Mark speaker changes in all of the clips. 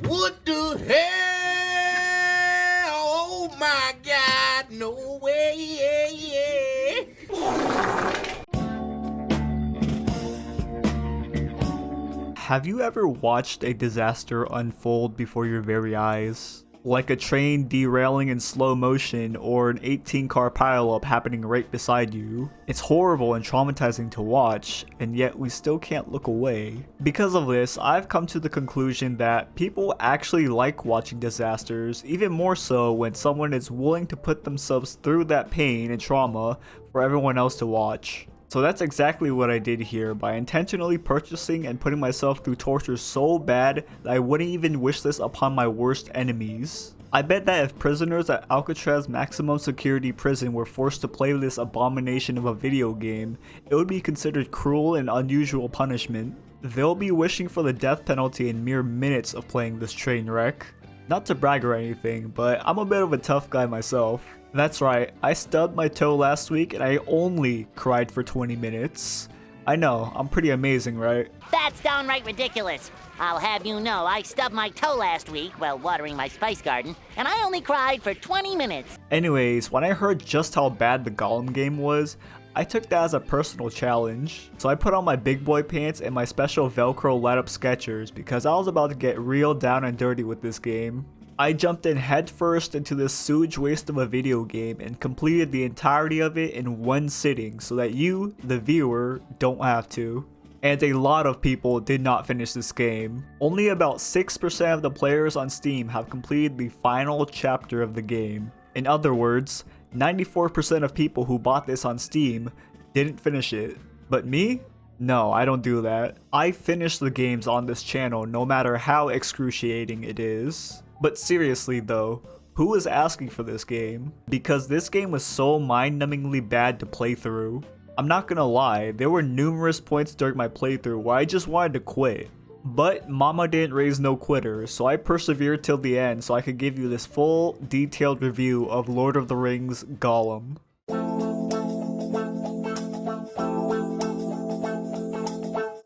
Speaker 1: What the hell? Oh my God, no way.
Speaker 2: Have you ever watched a disaster unfold before your very eyes? Like a train derailing in slow motion or an 18-car pileup happening right beside you. It's horrible and traumatizing to watch, and yet we still can't look away. Because of this, I've come to the conclusion that people actually like watching disasters, even more so when someone is willing to put themselves through that pain and trauma for everyone else to watch. So that's exactly what I did here by intentionally purchasing and putting myself through torture so bad that I wouldn't even wish this upon my worst enemies. I bet that if prisoners at Alcatraz maximum security prison were forced to play this abomination of a video game, it would be considered cruel and unusual punishment. They'll be wishing for the death penalty in mere minutes of playing this train wreck. Not to brag or anything, but I'm a bit of a tough guy myself. That's right, I stubbed my toe last week and I only cried for 20 minutes. I know, I'm pretty amazing, right?
Speaker 3: That's downright ridiculous. I'll have you know I stubbed my toe last week while watering my spice garden, and I only cried for 20 minutes.
Speaker 2: Anyways, when I heard just how bad the Gollum game was, I took that as a personal challenge. So I put on my big boy pants and my special Velcro light up Skechers because I was about to get real down and dirty with this game. I jumped in headfirst into this sewage waste of a video game and completed the entirety of it in one sitting so that you, the viewer, don't have to. And a lot of people did not finish this game. Only about 6% of the players on Steam have completed the final chapter of the game. In other words, 94% of people who bought this on Steam didn't finish it. But me? No, I don't do that. I finish the games on this channel no matter how excruciating it is. But seriously though, who is asking for this game? Because this game was so mind-numbingly bad to play through. I'm not gonna lie, there were numerous points during my playthrough where I just wanted to quit. But mama didn't raise no quitters, so I persevered till the end so I could give you this full, detailed review of Lord of the Rings Gollum.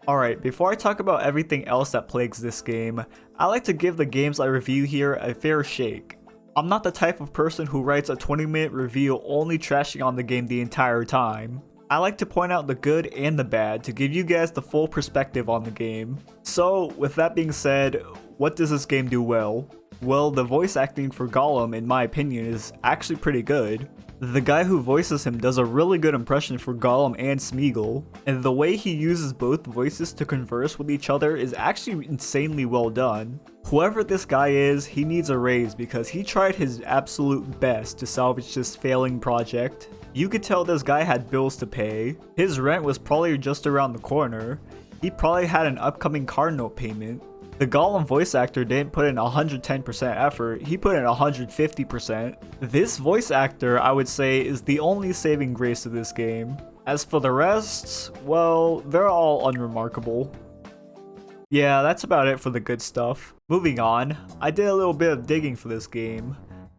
Speaker 2: Alright, before I talk about everything else that plagues this game, I like to give the games I review here a fair shake. I'm not the type of person who writes a 20-minute review only trashing on the game the entire time. I like to point out the good and the bad to give you guys the full perspective on the game. So, with that being said, what does this game do well? Well, the voice acting for Gollum, in my opinion, is actually pretty good. The guy who voices him does a really good impression for Gollum and Smeagol, and the way he uses both voices to converse with each other is actually insanely well done. Whoever this guy is, he needs a raise because he tried his absolute best to salvage this failing project. You could tell this guy had bills to pay. His rent was probably just around the corner. He probably had an upcoming car note payment. The Gollum voice actor didn't put in 110% effort, he put in 150%. This voice actor, I would say, is the only saving grace of this game. As for the rest, well, they're all unremarkable. Yeah, that's about it for the good stuff. Moving on, I did a little bit of digging for this game.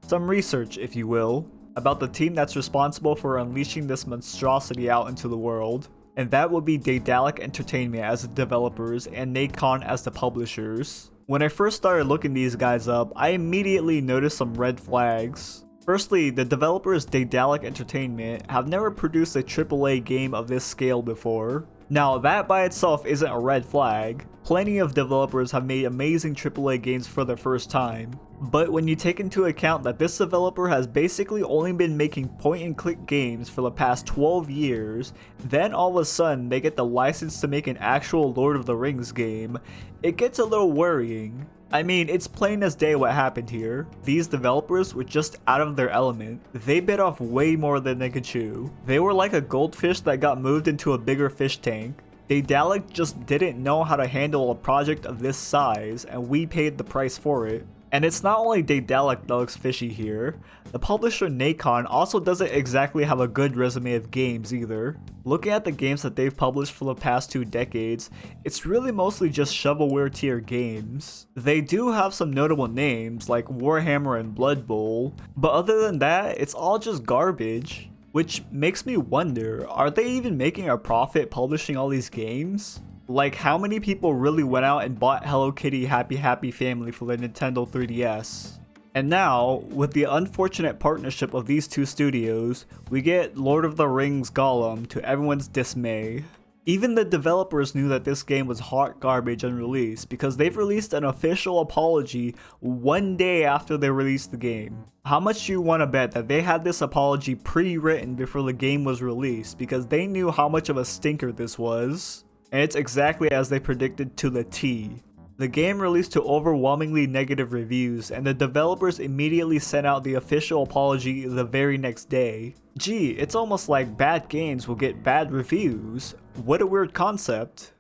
Speaker 2: Some research, if you will, about the team that's responsible for unleashing this monstrosity out into the world. And that would be Daedalic Entertainment as the developers and Nacon as the publishers. When I first started looking these guys up, I immediately noticed some red flags. Firstly, the developers Daedalic Entertainment have never produced a AAA game of this scale before. Now that by itself isn't a red flag. Plenty of developers have made amazing AAA games for the first time. But when you take into account that this developer has basically only been making point-and-click games for the past 12 years, then all of a sudden they get the license to make an actual Lord of the Rings game, it gets a little worrying. I mean, it's plain as day what happened here. These developers were just out of their element. They bit off way more than they could chew. They were like a goldfish that got moved into a bigger fish tank. Daedalic just didn't know how to handle a project of this size, and we paid the price for it. And it's not only Daedalic that looks fishy here, the publisher Nacon also doesn't exactly have a good resume of games either. Looking at the games that they've published for the past 2 decades, it's really mostly just shovelware tier games. They do have some notable names like Warhammer and Blood Bowl, but other than that, it's all just garbage. Which makes me wonder, are they even making a profit publishing all these games? Like, how many people really went out and bought Hello Kitty Happy Happy Family for the Nintendo 3DS? And now, with the unfortunate partnership of these two studios, we get Lord of the Rings Gollum to everyone's dismay. Even the developers knew that this game was hot garbage on release because they've released an official apology one day after they released the game. How much do you want to bet that they had this apology pre-written before the game was released because they knew how much of a stinker this was? And it's exactly as they predicted to the T. The game released to overwhelmingly negative reviews, and the developers immediately sent out the official apology the very next day. Gee, it's almost like bad games will get bad reviews. What a weird concept.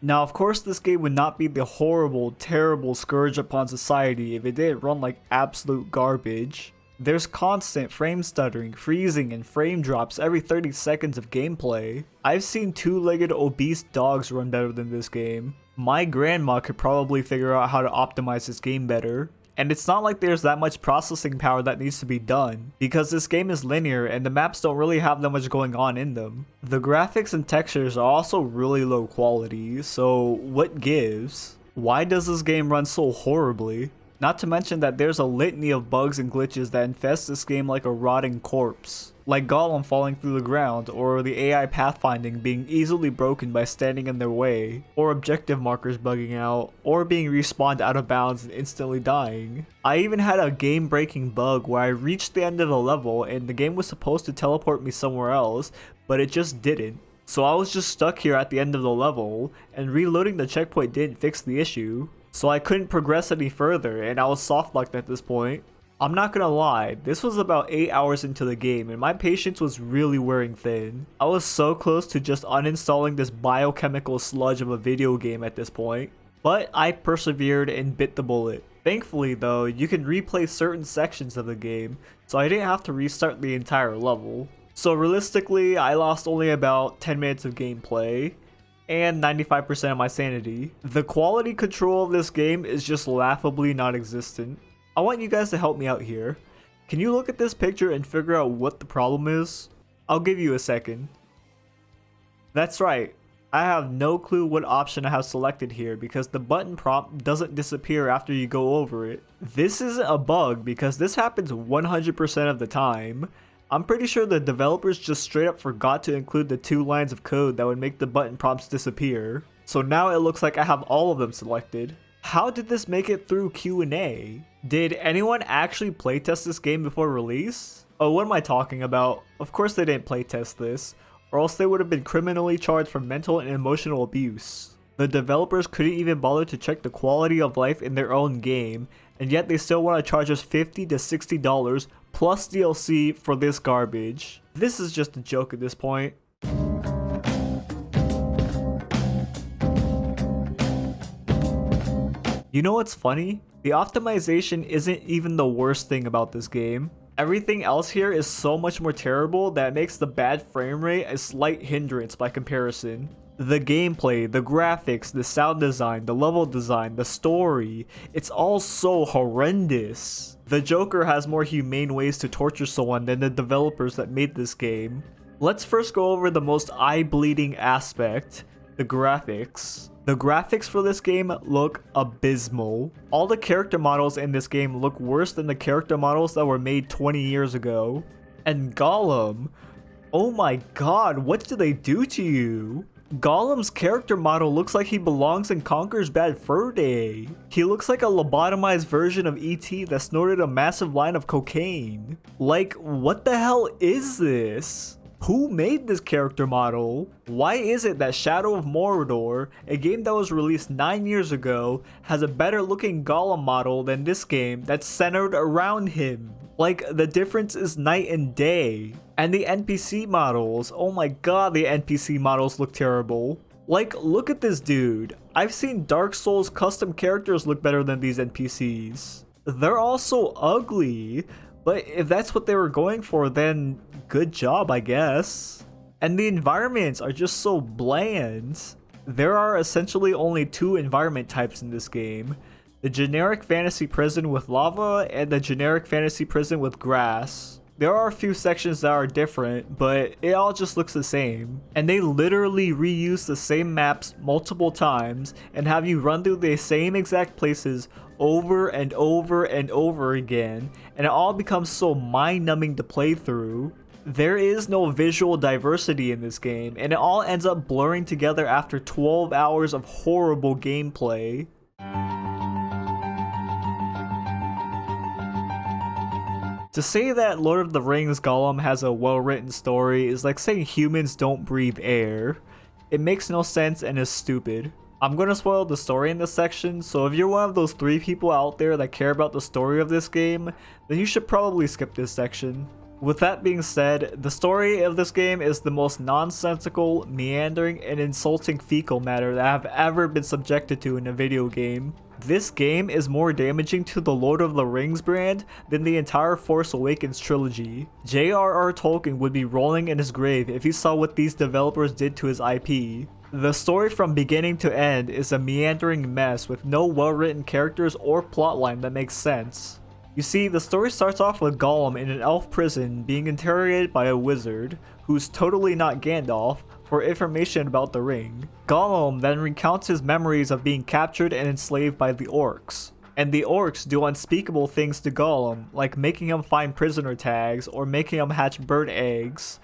Speaker 2: Now, of course, this game would not be the horrible, terrible scourge upon society if it didn't run like absolute garbage. There's constant frame stuttering, freezing, and frame drops every 30 seconds of gameplay. I've seen two-legged obese dogs run better than this game. My grandma could probably figure out how to optimize this game better. And it's not like there's that much processing power that needs to be done, because this game is linear and the maps don't really have that much going on in them. The graphics and textures are also really low quality, so what gives? Why does this game run so horribly? Not to mention that there's a litany of bugs and glitches that infest this game like a rotting corpse. Like Gollum falling through the ground, or the AI pathfinding being easily broken by standing in their way, or objective markers bugging out, or being respawned out of bounds and instantly dying. I even had a game-breaking bug where I reached the end of the level and the game was supposed to teleport me somewhere else, but it just didn't. So I was just stuck here at the end of the level, and reloading the checkpoint didn't fix the issue. So I couldn't progress any further, and I was soft-locked at this point. I'm not gonna lie, this was about 8 hours into the game, and my patience was really wearing thin. I was so close to just uninstalling this biochemical sludge of a video game at this point. But I persevered and bit the bullet. Thankfully though, you can replay certain sections of the game, so I didn't have to restart the entire level. So realistically, I lost only about 10 minutes of gameplay, and 95% of my sanity. The quality control of this game is just laughably non-existent. I want you guys to help me out here. Can you look at this picture and figure out what the problem is? I'll give you a second. That's right. I have no clue what option I have selected here because the button prompt doesn't disappear after you go over it. This isn't a bug because this happens 100% of the time. I'm pretty sure the developers just straight up forgot to include the 2 lines of code that would make the button prompts disappear. So now it looks like I have all of them selected. How did this make it through Q&A? Did anyone actually playtest this game before release? Oh, what am I talking about? Of course they didn't playtest this, or else they would have been criminally charged for mental and emotional abuse. The developers couldn't even bother to check the quality of life in their own game, and yet they still want to charge us $50 to $60 plus DLC for this garbage. This is just a joke at this point. You know what's funny? The optimization isn't even the worst thing about this game. Everything else here is so much more terrible that it makes the bad frame rate a slight hindrance by comparison. The gameplay, the graphics, the sound design, the level design, the story, it's all so horrendous. The Joker has more humane ways to torture someone than the developers that made this game. Let's first go over the most eye-bleeding aspect, the graphics. The graphics for this game look abysmal. All the character models in this game look worse than the character models that were made 20 years ago. And Gollum, oh my god, what did they do to you? Gollum's character model looks like he belongs in Conker's Bad Fur Day. He looks like a lobotomized version of E.T. that snorted a massive line of cocaine. Like, what the hell is this? Who made this character model? Why is it that Shadow of Mordor, a game that was released 9 years ago, has a better looking Gollum model than this game that's centered around him? Like, the difference is night and day. And the NPC models, oh my god, the NPC models look terrible. Like, look at this dude. I've seen Dark Souls custom characters look better than these NPCs. They're all so ugly, but if that's what they were going for, then good job, I guess. And the environments are just so bland. There are essentially only 2 environment types in this game. The generic fantasy prison with lava and the generic fantasy prison with grass. There are a few sections that are different, but it all just looks the same. And they literally reuse the same maps multiple times and have you run through the same exact places over and over and over again, and it all becomes so mind-numbing to play through. There is no visual diversity in this game, and it all ends up blurring together after 12 hours of horrible gameplay. To say that Lord of the Rings Gollum has a well-written story is like saying humans don't breathe air. It makes no sense and is stupid. I'm gonna spoil the story in this section, so if you're one of those 3 people out there that care about the story of this game, then you should probably skip this section. With that being said, the story of this game is the most nonsensical, meandering, and insulting fecal matter that I've ever been subjected to in a video game. This game is more damaging to the Lord of the Rings brand than the entire Force Awakens trilogy. J.R.R. Tolkien would be rolling in his grave if he saw what these developers did to his IP. The story from beginning to end is a meandering mess with no well-written characters or plotline that makes sense. You see, the story starts off with Gollum in an elf prison being interrogated by a wizard, who's totally not Gandalf, for information about the ring. Gollum then recounts his memories of being captured and enslaved by the orcs. And the orcs do unspeakable things to Gollum, like making him find prisoner tags or making him hatch bird eggs.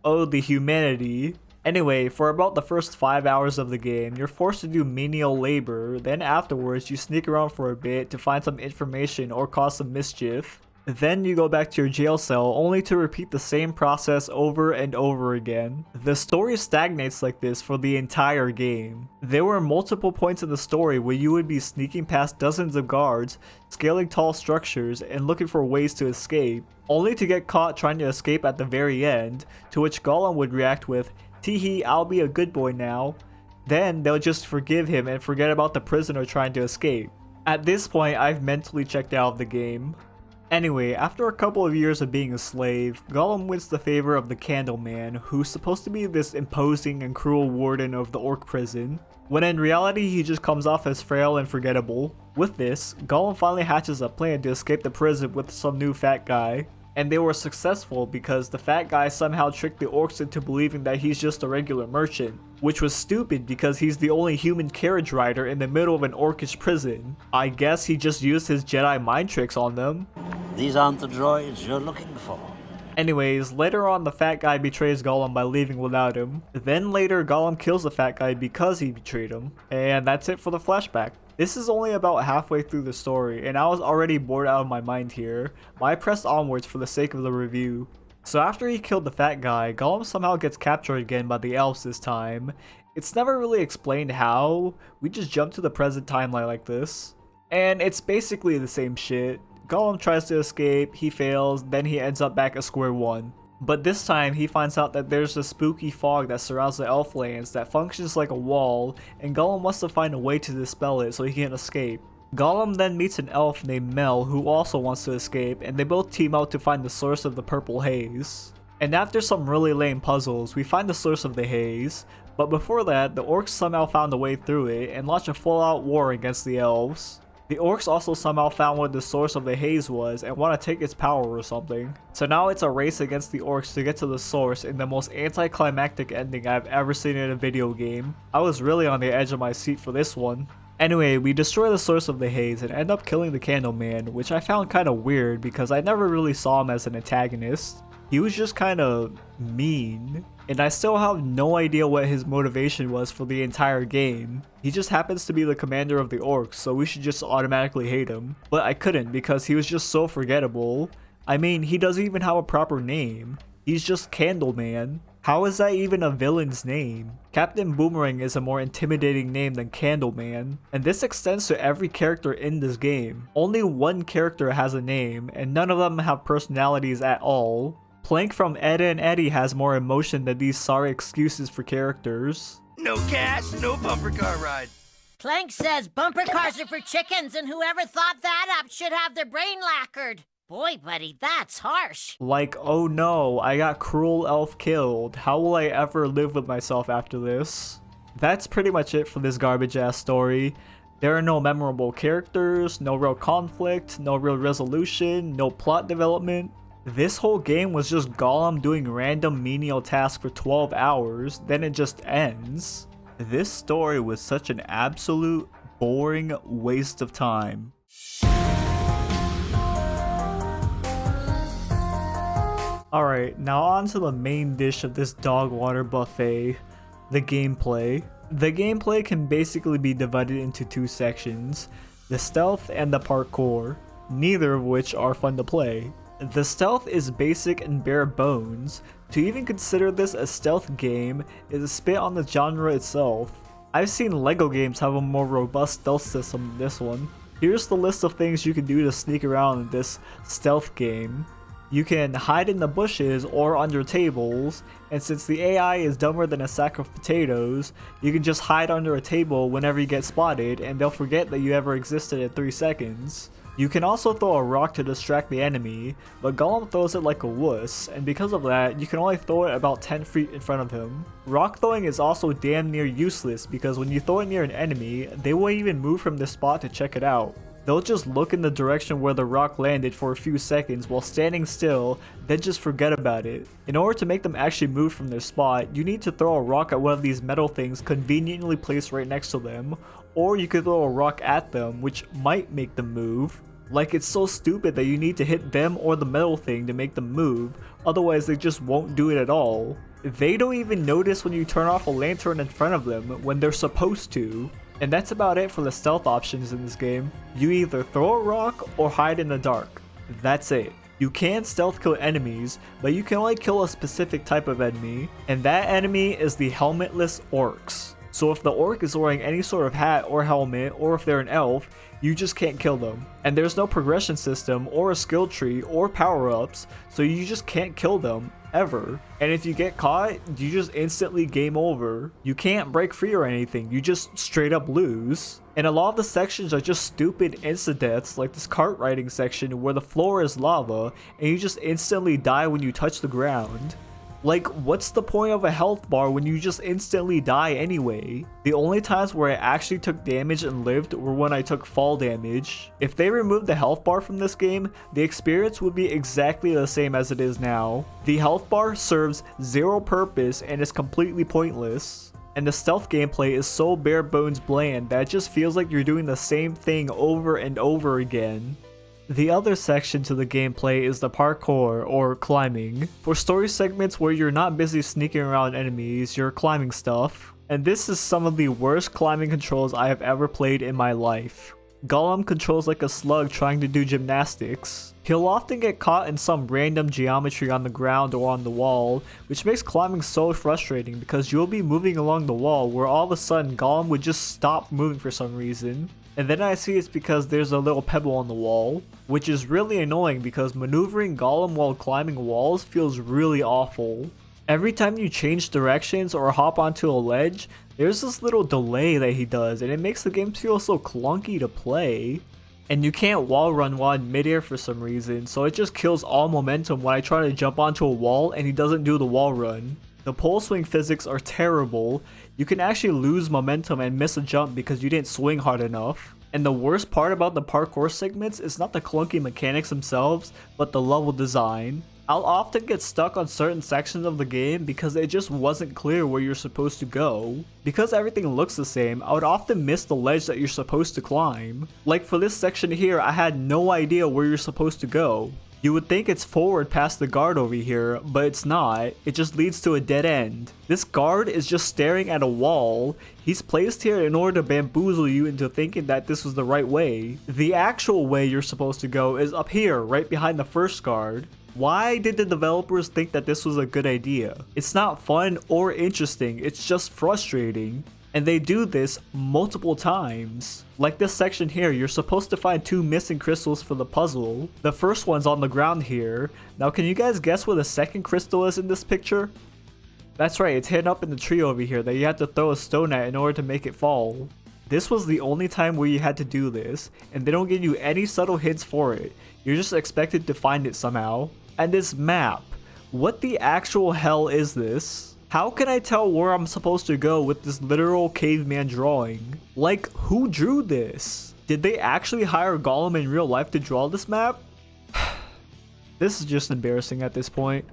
Speaker 2: Oh, the humanity. Anyway, for about the first 5 hours of the game, you're forced to do menial labor, then afterwards you sneak around for a bit to find some information or cause some mischief. Then you go back to your jail cell only to repeat the same process over and over again. The story stagnates like this for the entire game. There were multiple points in the story where you would be sneaking past dozens of guards, scaling tall structures, and looking for ways to escape, only to get caught trying to escape at the very end, to which Gollum would react with, "Teehee, I'll be a good boy now." Then they'll just forgive him and forget about the prisoner trying to escape. At this point, I've mentally checked out of the game. Anyway, after a couple of years of being a slave, Gollum wins the favor of the Candleman, who's supposed to be this imposing and cruel warden of the orc prison, when in reality he just comes off as frail and forgettable. With this, Gollum finally hatches a plan to escape the prison with some new fat guy. And they were successful because the fat guy somehow tricked the orcs into believing that he's just a regular merchant, which was stupid because he's the only human carriage rider in the middle of an orcish prison. I guess he just used his Jedi mind tricks on them.
Speaker 4: These aren't the droids you're looking for.
Speaker 2: Anyways, later on the fat guy betrays Gollum by leaving without him. Then later Gollum kills the fat guy because he betrayed him. And that's it for the flashback. This is only about halfway through the story, and I was already bored out of my mind here, but I pressed onwards for the sake of the review. So after he killed the fat guy, Gollum somehow gets captured again by the elves this time. It's never really explained how, we just jump to the present timeline like this. And it's basically the same shit. Gollum tries to escape, he fails, then he ends up back at square one. But this time he finds out that there's a spooky fog that surrounds the Elflands that functions like a wall, and Gollum wants to find a way to dispel it so he can escape. Gollum then meets an elf named Mel who also wants to escape, and they both team up to find the source of the purple haze. And after some really lame puzzles, we find the source of the haze, but before that, the orcs somehow found a way through it and launched a full-out war against the elves. The orcs also somehow found what the source of the haze was and want to take its power or something. So now it's a race against the orcs to get to the source in the most anticlimactic ending I've ever seen in a video game. I was really on the edge of my seat for this one. Anyway, we destroy the source of the haze and end up killing the Candleman, which I found kinda weird because I never really saw him as an antagonist. He was just kinda mean. And I still have no idea what his motivation was for the entire game. He just happens to be the commander of the orcs, so we should just automatically hate him. But I couldn't because he was just so forgettable. I mean, he doesn't even have a proper name. He's just Candleman. How is that even a villain's name? Captain Boomerang is a more intimidating name than Candleman, and this extends to every character in this game. Only one character has a name, and none of them have personalities at all. Plank from Ed and Eddie has more emotion than these sorry excuses for characters.
Speaker 1: No cash, no bumper car ride.
Speaker 3: Plank says bumper cars are for chickens, and whoever thought that up should have their brain lacquered. Boy, buddy, that's harsh.
Speaker 2: Like, oh no, I got Cruel Elf killed. How will I ever live with myself after this? That's pretty much it for this garbage ass story. There are no memorable characters, no real conflict, no real resolution, no plot development. This whole game was just Gollum doing random menial tasks for 12 hours, then it just ends. This story was such an absolute boring waste of time. Alright, now on to the main dish of this dog water buffet, the gameplay. The gameplay can basically be divided into two sections, the stealth and the parkour, neither of which are fun to play. The stealth is basic and bare bones. To even consider this a stealth game is a spit on the genre itself. I've seen LEGO games have a more robust stealth system than this one. Here's the list of things you can do to sneak around in this stealth game. You can hide in the bushes or under tables, and since the AI is dumber than a sack of potatoes, you can just hide under a table whenever you get spotted and they'll forget that you ever existed in 3 seconds. You can also throw a rock to distract the enemy, but Gollum throws it like a wuss, and because of that, you can only throw it about 10 feet in front of him. Rock throwing is also damn near useless because when you throw it near an enemy, they won't even move from their spot to check it out. They'll just look in the direction where the rock landed for a few seconds while standing still, then just forget about it. In order to make them actually move from their spot, you need to throw a rock at one of these metal things conveniently placed right next to them, or you could throw a rock at them, which might make them move. Like, it's so stupid that you need to hit them or the metal thing to make them move, otherwise they just won't do it at all. They don't even notice when you turn off a lantern in front of them when they're supposed to. And that's about it for the stealth options in this game. You either throw a rock or hide in the dark. That's it. You can stealth kill enemies, but you can only kill a specific type of enemy, and that enemy is the helmetless orcs. So if the orc is wearing any sort of hat or helmet, or if they're an elf, you just can't kill them. And there's no progression system or a skill tree or power-ups, so you just can't kill them, ever. And if you get caught, you just instantly game over. You can't break free or anything, you just straight up lose. And a lot of the sections are just stupid insta-deaths, like this cart riding section where the floor is lava, and you just instantly die when you touch the ground. Like, what's the point of a health bar when you just instantly die anyway? The only times where I actually took damage and lived were when I took fall damage. If they removed the health bar from this game, the experience would be exactly the same as it is now. The health bar serves zero purpose and is completely pointless. And the stealth gameplay is so bare bones bland that it just feels like you're doing the same thing over and over again. The other section to the gameplay is the parkour, or climbing. For story segments where you're not busy sneaking around enemies, you're climbing stuff. And this is some of the worst climbing controls I have ever played in my life. Gollum controls like a slug trying to do gymnastics. He'll often get caught in some random geometry on the ground or on the wall, which makes climbing so frustrating because you'll be moving along the wall where all of a sudden Gollum would just stop moving for some reason. And then I see it's because there's a little pebble on the wall, which is really annoying because maneuvering Gollum while climbing walls feels really awful. Every time you change directions or hop onto a ledge, there's this little delay that he does, and it makes the game feel so clunky to play. And you can't wall run while in midair for some reason, so it just kills all momentum when I try to jump onto a wall and he doesn't do the wall run. The pole swing physics are terrible. You can actually lose momentum and miss a jump because you didn't swing hard enough. And the worst part about the parkour segments is not the clunky mechanics themselves, but the level design. I'll often get stuck on certain sections of the game because it just wasn't clear where you're supposed to go. Because everything looks the same, I would often miss the ledge that you're supposed to climb. Like for this section here, I had no idea where you're supposed to go. You would think it's forward past the guard over here, but it's not. It just leads to a dead end. This guard is just staring at a wall. He's placed here in order to bamboozle you into thinking that this was the right way. The actual way you're supposed to go is up here, right behind the first guard. Why did the developers think that this was a good idea? It's not fun or interesting, it's just frustrating. And they do this multiple times. Like this section here, you're supposed to find 2 missing crystals for the puzzle. The first one's on the ground here. Now can you guys guess where the second crystal is in this picture? That's right, it's hidden up in the tree over here that you have to throw a stone at in order to make it fall. This was the only time where you had to do this, and they don't give you any subtle hints for it. You're just expected to find it somehow. And this map, what the actual hell is this? How can I tell where I'm supposed to go with this literal caveman drawing? Like, who drew this? Did they actually hire Gollum in real life to draw this map? This is just embarrassing at this point.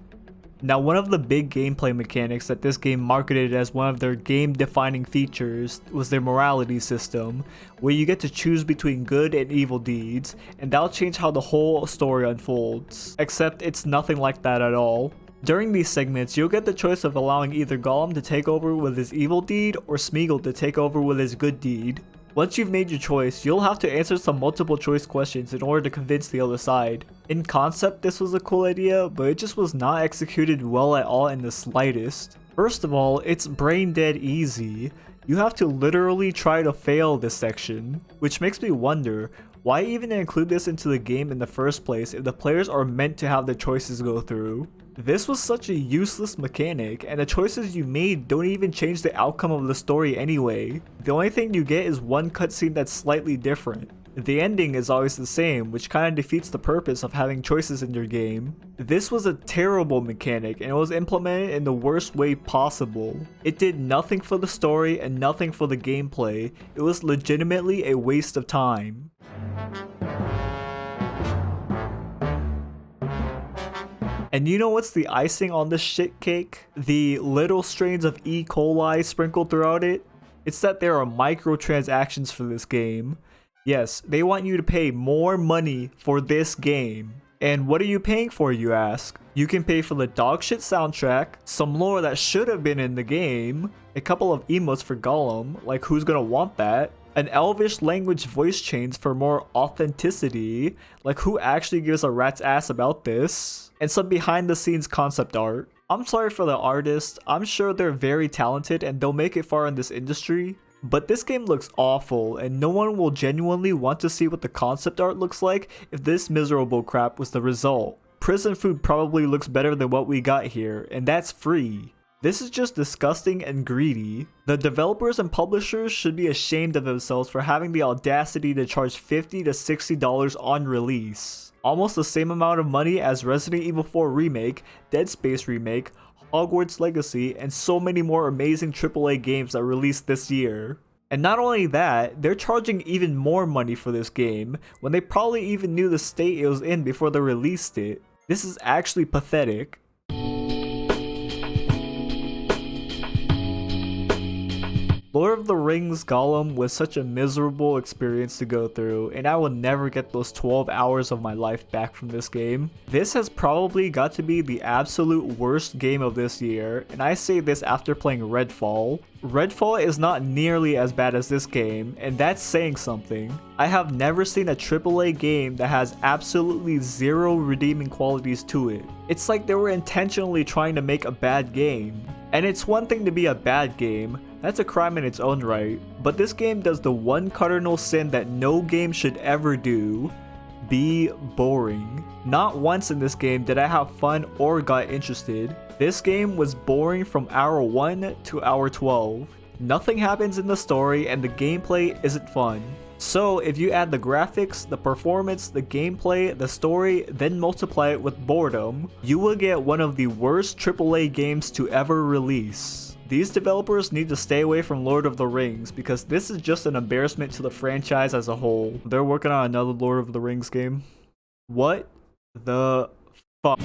Speaker 2: Now, one of the big gameplay mechanics that this game marketed as one of their game-defining features was their morality system, where you get to choose between good and evil deeds, and that'll change how the whole story unfolds. Except it's nothing like that at all. During these segments, you'll get the choice of allowing either Gollum to take over with his evil deed or Smeagol to take over with his good deed. Once you've made your choice, you'll have to answer some multiple choice questions in order to convince the other side. In concept, this was a cool idea, but it just was not executed well at all in the slightest. First of all, it's brain dead easy. You have to literally try to fail this section, which makes me wonder, why even include this into the game in the first place if the players are meant to have their choices go through? This was such a useless mechanic, and the choices you made don't even change the outcome of the story anyway. The only thing you get is one cutscene that's slightly different. The ending is always the same, which kinda defeats the purpose of having choices in your game. This was a terrible mechanic, and it was implemented in the worst way possible. It did nothing for the story and nothing for the gameplay. It was legitimately a waste of time. And you know what's the icing on this shit cake? The little strains of E. coli sprinkled throughout it? It's that there are microtransactions for this game. Yes, they want you to pay more money for this game. And what are you paying for, you ask? You can pay for the dogshit soundtrack, some lore that should have been in the game, a couple of emotes for Gollum, like who's gonna want that? An Elvish language voice change for more authenticity, like who actually gives a rat's ass about this? And some behind the scenes concept art. I'm sorry for the artists, I'm sure they're very talented and they'll make it far in this industry, but this game looks awful and no one will genuinely want to see what the concept art looks like if this miserable crap was the result. Prison food probably looks better than what we got here, and that's free. This is just disgusting and greedy. The developers and publishers should be ashamed of themselves for having the audacity to charge $50 to $60 on release. Almost the same amount of money as Resident Evil 4 Remake, Dead Space Remake, Hogwarts Legacy, and so many more amazing AAA games that released this year. And not only that, they're charging even more money for this game when they probably even knew the state it was in before they released it. This is actually pathetic. Lord of the Rings Gollum was such a miserable experience to go through, and I will never get those 12 hours of my life back from this game. This has probably got to be the absolute worst game of this year, and I say this after playing Redfall. Redfall is not nearly as bad as this game, and that's saying something. I have never seen a AAA game that has absolutely zero redeeming qualities to it. It's like they were intentionally trying to make a bad game. And it's one thing to be a bad game, that's a crime in its own right, but this game does the one cardinal sin that no game should ever do: be boring. Not once in this game did I have fun or got interested. This game was boring from hour 1 to hour 12. Nothing happens in the story and the gameplay isn't fun. So if you add the graphics, the performance, the gameplay, the story, then multiply it with boredom, you will get one of the worst AAA games to ever release. These developers need to stay away from Lord of the Rings because this is just an embarrassment to the franchise as a whole. They're working on another Lord of the Rings game. What the fuck?